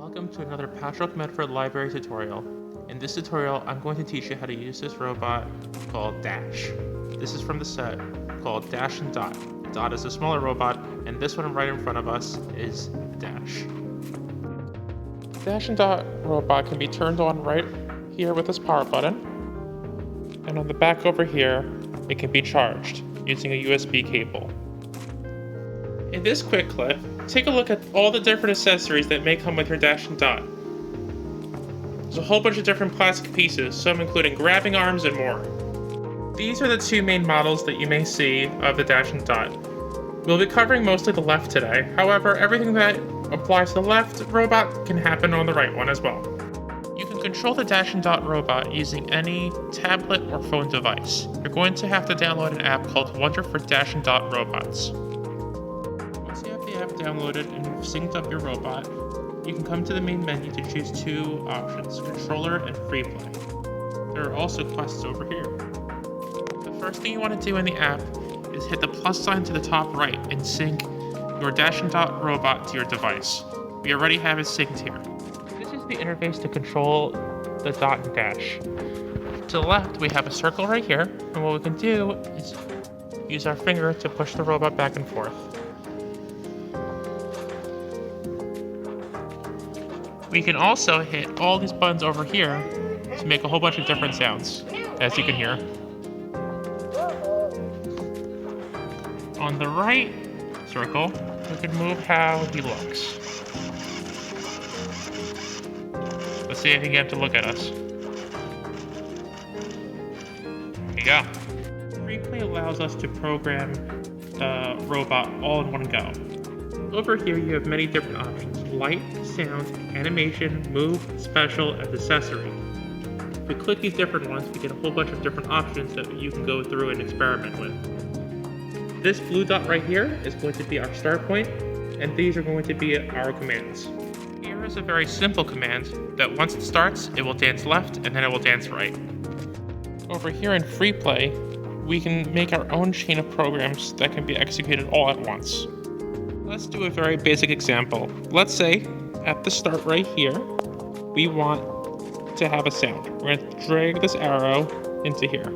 Welcome to another Patchogue-Medford library tutorial. In this tutorial, I'm going to teach you how to use this robot called Dash. This is from the set called Dash and Dot. Dot is a smaller robot, and this one right in front of us is Dash. Dash and Dot robot can be turned on right here with this power button, and on the back over here, it can be charged using a USB cable. In this quick clip, take a look at all the different accessories that may come with your Dash and Dot. There's a whole bunch of different plastic pieces, some including grabbing arms and more. These are the two main models that you may see of the Dash and Dot. We'll be covering mostly the left today, however, everything that applies to the left robot can happen on the right one as well. You can control the Dash and Dot robot using any tablet or phone device. You're going to have to download an app called Wonder for Dash and Dot Robots. Once you have the app downloaded and you've synced up your robot, you can come to the main menu to choose two options, controller and free play. There are also quests over here. The first thing you want to do in the app is hit the plus sign to the top right and sync your Dash and Dot robot to your device. We already have it synced here. This is the interface to control the Dot and Dash. To the left, we have a circle right here, and what we can do is use our finger to push the robot back and forth. We can also hit all these buttons over here to make a whole bunch of different sounds, as you can hear. On the right circle, we can move how he looks. Let's see if he can get to look at us. There you go. Replay allows us to program the robot all in one go. Over here you have many different options: light, sound, animation, move, special, and accessory. If we click these different ones, we get a whole bunch of different options that you can go through and experiment with. This blue dot right here is going to be our start point, and these are going to be our commands. Here is a very simple command that once it starts, it will dance left and then it will dance right. Over here in free play, we can make our own chain of programs that can be executed all at once. Let's do a very basic example. Let's say at the start right here, we want to have a sound. We're going to drag this arrow into here.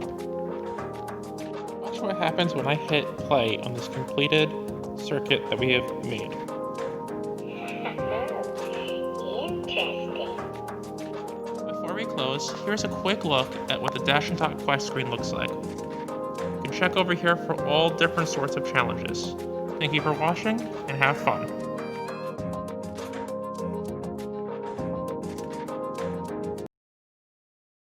Watch what happens when I hit play on this completed circuit that we have made. Before we close, here's a quick look at what the Dash and Dot quest screen looks like. You can check over here for all different sorts of challenges. Thank you for watching, and have fun.